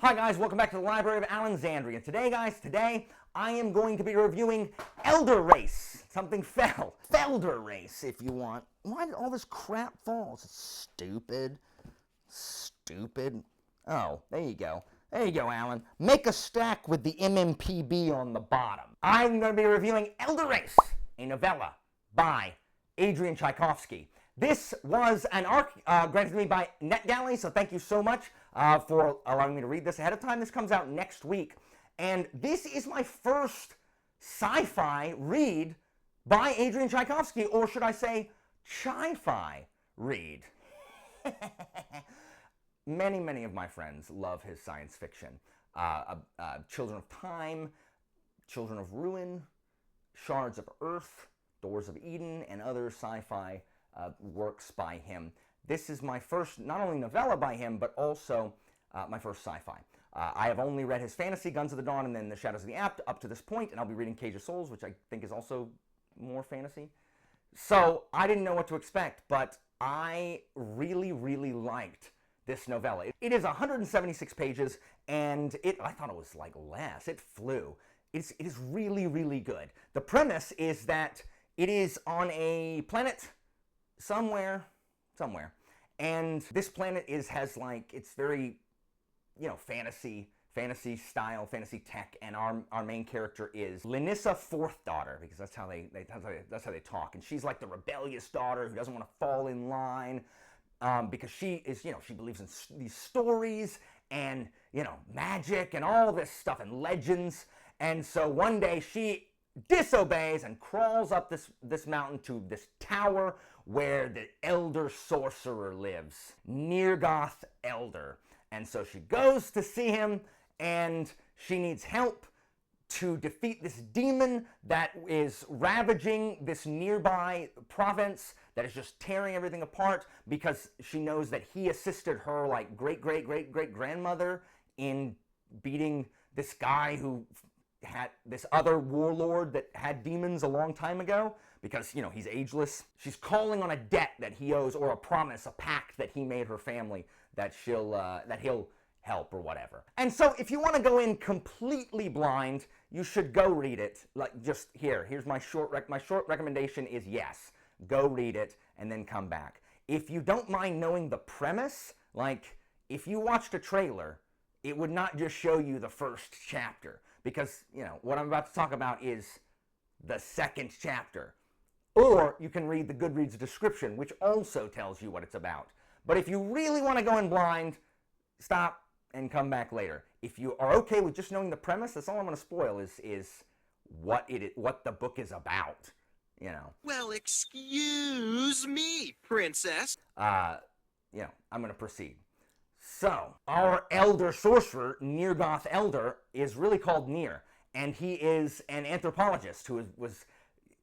Hi guys, welcome back to the Library of Alexandria. Today I am going to be reviewing Elder Race. Something fell. Felder Race, if you want. Why did all this crap fall? It's stupid. Stupid. Oh, there you go. There you go, Alan. Make a stack with the MMPB on the bottom. I'm going to be reviewing Elder Race, a novella by Adrian Tchaikovsky. This was an ARC granted to me by NetGalley, so thank you so much for allowing me to read this ahead of time. This comes out next week, and this is my first sci-fi read by Adrian Tchaikovsky, or should I say, Sci-Fi read. Many of my friends love his science fiction. Children of Time, Children of Ruin, Shards of Earth, Doors of Eden, and other sci-fi works by him. This is my first, not only novella by him, but also my first sci-fi. I have only read his fantasy, Guns of the Dawn, and then The Shadows of the Apt up to this point, and I'll be reading Cage of Souls, which I think is also more fantasy. So I didn't know what to expect, but I really liked this novella. It is 176 pages, and I thought it was like less. It flew. It is really good. The premise is that it is on a planet somewhere, and this planet has like, it's very, you know, fantasy style, fantasy tech, and our main character is Linissa Fourth Daughter, because that's how they talk, and she's like the rebellious daughter who doesn't want to fall in line, because she is, you know, she believes in these stories and, you know, magic and all this stuff and legends, and so one day she disobeys and crawls up this mountain to this tower where the elder sorcerer lives, Nirgoth Elder. And so she goes to see him, and she needs help to defeat this demon that is ravaging this nearby province, that is just tearing everything apart, because she knows that he assisted her like great-great-great-great-grandmother in beating this guy who had this other warlord that had demons a long time ago, because, you know, he's ageless. She's calling on a debt that he owes, or a promise, a pact that he made her family, that he'll help or whatever. And so if you want to go in completely blind, you should go read it. Like, just here's my short recommendation is yes, go read it and then come back. If you don't mind knowing the premise, like if you watched a trailer, it would not just show you the first chapter, because, you know, what I'm about to talk about is the second chapter. Or you can read the Goodreads description, which also tells you what it's about. But if you really want to go in blind, stop and come back later. If you are okay with just knowing the premise, that's all I'm going to spoil is what the book is about, you know. Well, excuse me, princess. You know, I'm going to proceed. So, our elder sorcerer, Nirgoth Elder, is really called Nir, and he is an anthropologist who was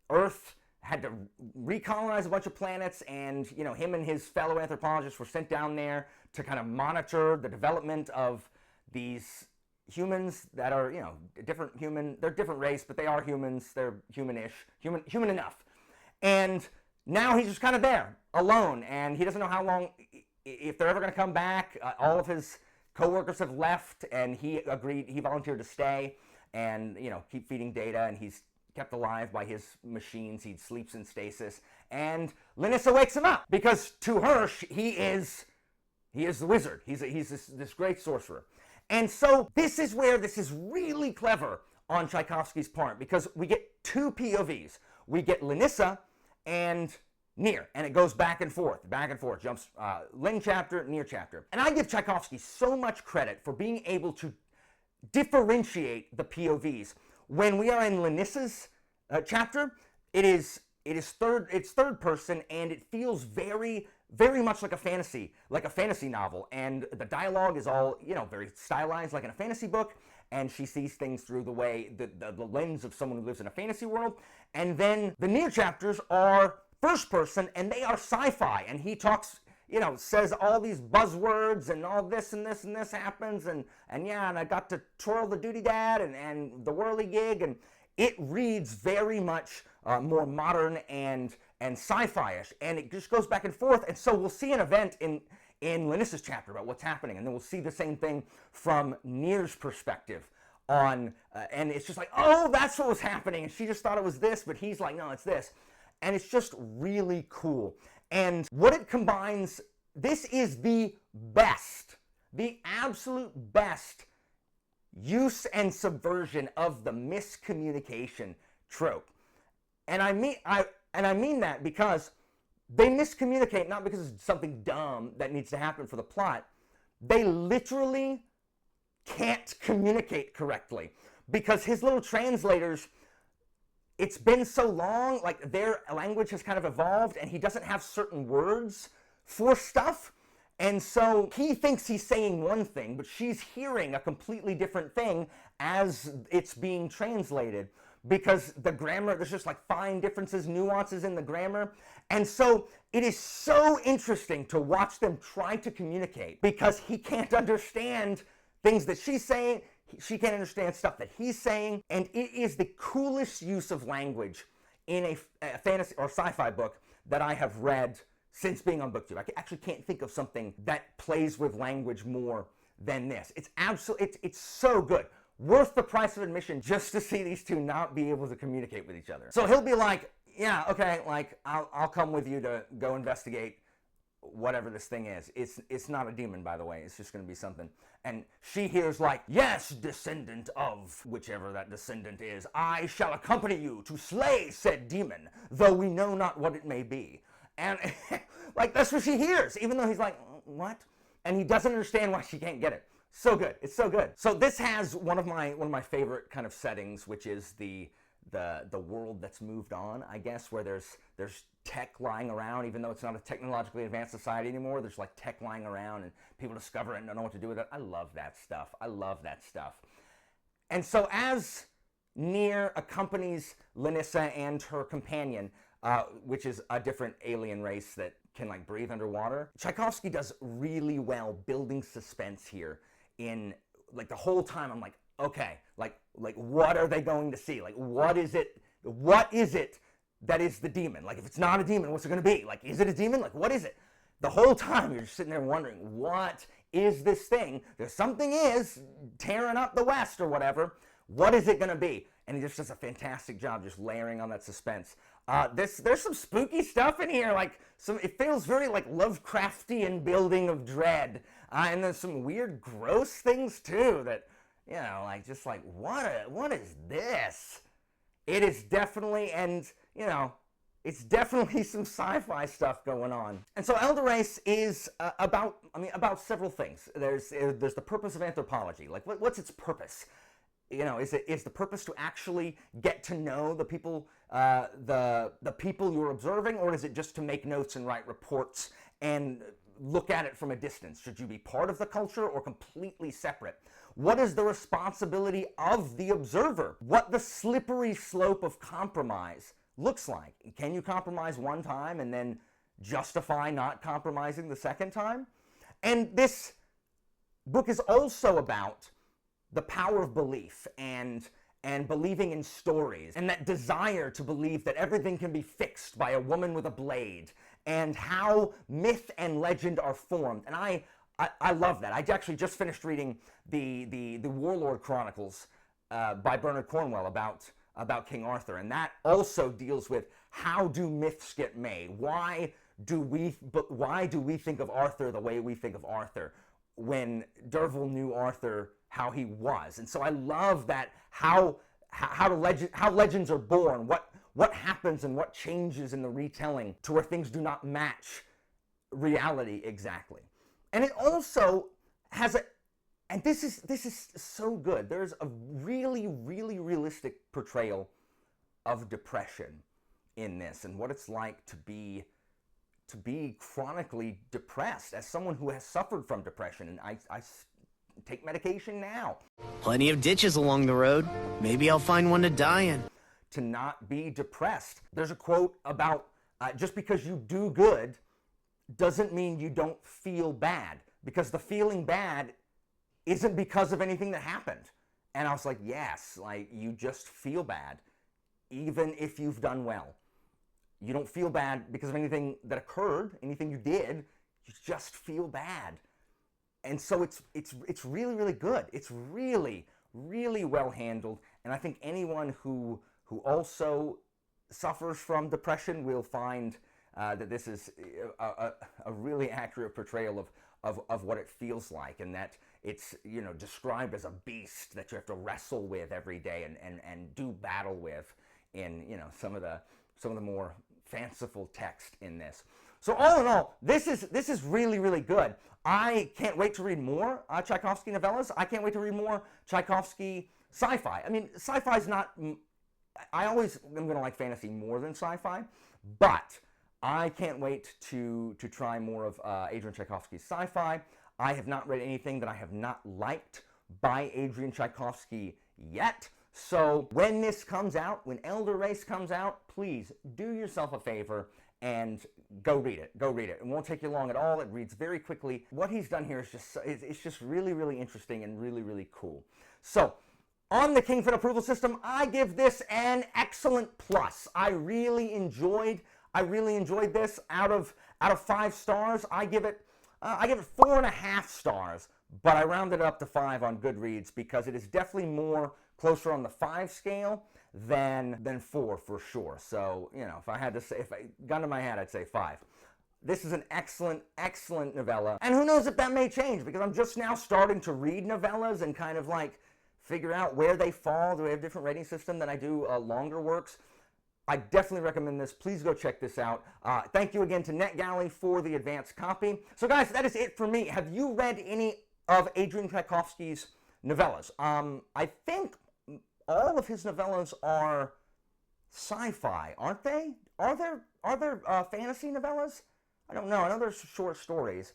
Earth had to recolonize a bunch of planets, and, you know, him and his fellow anthropologists were sent down there to kind of monitor the development of these humans that are, you know, they're different race, but they are humans, they're human enough. And now he's just kind of there, alone, and he doesn't know how long, if they're ever going to come back. All of his co-workers have left, and he volunteered to stay and, you know, keep feeding Data, and he's kept alive by his machines. He sleeps in stasis, and Linissa wakes him up, because to her, he is the wizard. He's this great sorcerer. And so this is where this is really clever on Tchaikovsky's part, because we get two POVs. We get Linissa and Nir, and it goes back and forth, jumps Lin chapter, Nir chapter. And I give Tchaikovsky so much credit for being able to differentiate the POVs. When we are in Linissa's chapter, it's third person, and it feels very much like a fantasy novel, and the dialogue is all, you know, very stylized like in a fantasy book, and she sees things through the way, the lens of someone who lives in a fantasy world. And then the Nir chapters are first person, and they are sci-fi, and he talks, you know, says all these buzzwords, and all this and this and this happens, and yeah, and I got to twirl the doody dad and the whirligig, and it reads very much more modern and sci-fi-ish, and it just goes back and forth. And so we'll see an event in in Linus's chapter about what's happening, and then we'll see the same thing from Nir's perspective on, and it's just like, oh, that's what was happening, and she just thought it was this, but he's like, no, it's this, and it's just really cool. And what it combines, this is the best, the absolute best use and subversion of the miscommunication trope. And I mean that because they miscommunicate not because it's something dumb that needs to happen for the plot. They literally can't communicate correctly because his little translators, it's been so long, like their language has kind of evolved and he doesn't have certain words for stuff. And so he thinks he's saying one thing, but she's hearing a completely different thing as it's being translated because the grammar, there's just like fine differences, nuances in the grammar. And so it is so interesting to watch them try to communicate because he can't understand things that she's saying, she can't understand stuff that he's saying, and it is the coolest use of language in a fantasy or sci-fi book that I have read since being on BookTube. I actually can't think of something that plays with language more than this. It's so good. Worth the price of admission just to see these two not be able to communicate with each other. So he'll be like, yeah, okay, like, I'll come with you to go investigate whatever this thing is. It's not a demon, by the way. It's just going to be something. And she hears like, yes, descendant of whichever that descendant is, I shall accompany you to slay said demon, though we know not what it may be. And like, that's what she hears, even though he's like, what? And he doesn't understand why she can't get it. So good. It's so good. So this has one of my favorite kind of settings, which is the world that's moved on, I guess, where there's tech lying around, even though it's not a technologically advanced society anymore. There's like tech lying around and people discover it and don't know what to do with it. I love that stuff. I love that stuff. And so as Nir accompanies Linissa and her companion, which is a different alien race that can like breathe underwater, Tchaikovsky does really well building suspense here. In like the whole time I'm like, okay, like what are they going to see? Like what is it that is the demon? Like if it's not a demon, what's it going to be? Like is it a demon? Like what is it? The whole time you're just sitting there wondering, what is this thing? There's something is tearing up the West or whatever. What is it going to be? And he just does a fantastic job just layering on that suspense. There's some spooky stuff in here, like it feels very like Lovecraftian building of dread, and there's some weird, gross things too that, you know, like just like what is this? It is definitely, and you know, it's definitely some sci-fi stuff going on. And so Elder Race is about several things. There's the purpose of anthropology. Like what's its purpose? You know, is the purpose to actually get to know the people, the people you're observing, or is it just to make notes and write reports and look at it from a distance? Should you be part of the culture or completely separate? What is the responsibility of the observer? What the slippery slope of compromise looks like? Can you compromise one time and then justify not compromising the second time? And this book is also about the power of belief and believing in stories and that desire to believe that everything can be fixed by a woman with a blade and how myth and legend are formed. And I love that. I actually just finished reading the Warlord Chronicles by Bernard Cornwell about King Arthur, and that also deals with how do myths get made? Why do we think of Arthur the way we think of Arthur when Derville knew Arthur how he was? And so I love that how legends are born, what happens and what changes in the retelling to where things do not match reality exactly. And it also has and this is so good. There's a really, really realistic portrayal of depression in this and what it's like to be chronically depressed as someone who has suffered from depression. And I take medication now. Plenty of ditches along the road. Maybe I'll find one to die in. To not be depressed. There's a quote about just because you do good doesn't mean you don't feel bad, because the feeling bad isn't because of anything that happened. And I was like, yes, like you just feel bad even if you've done well. You don't feel bad because of anything that occurred, anything you did. you just feel bad. And so it's really, really good. It's really, really well handled. And I think anyone who also suffers from depression will find that this is a really accurate portrayal of what it feels like, and that it's, you know, described as a beast that you have to wrestle with every day and do battle with in, you know, some of the more fanciful text in this. So all in all, this is really, really good. I can't wait to read more Tchaikovsky novellas. I can't wait to read more Tchaikovsky sci-fi. I mean, sci-fi is not... I always am going to like fantasy more than sci-fi, but I can't wait to try more of Adrian Tchaikovsky's sci-fi. I have not read anything that I have not liked by Adrian Tchaikovsky yet. So when this comes out, when Elder Race comes out, please do yourself a favor and go read it. Go read it. It won't take you long at all. It reads very quickly. What he's done here is it's just really, really interesting and really, really cool. So on the Kingfin approval system, I give this an excellent plus. I really enjoyed this. Out of 5 stars, I give it 4.5 stars, but I rounded it up to 5 on Goodreads because it is definitely more closer on the 5 scale than 4 for sure. So, you know, if I gun to my head, I'd say 5. This is an excellent, excellent novella. And who knows if that may change, because I'm just now starting to read novellas and kind of like figure out where they fall. Do they have a different rating system than I do longer works? I definitely recommend this. Please go check this out. Thank you again to NetGalley for the advanced copy. So guys, that is it for me. Have you read any of Adrian Tchaikovsky's novellas? I think all of his novellas are sci-fi, aren't they? Are there fantasy novellas? I don't know. I know there's short stories.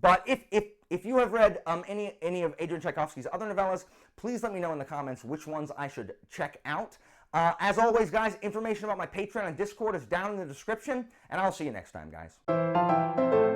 But if you have read any of Adrian Tchaikovsky's other novellas, please let me know in the comments which ones I should check out. As always, guys, information about my Patreon and Discord is down in the description, and I'll see you next time, guys.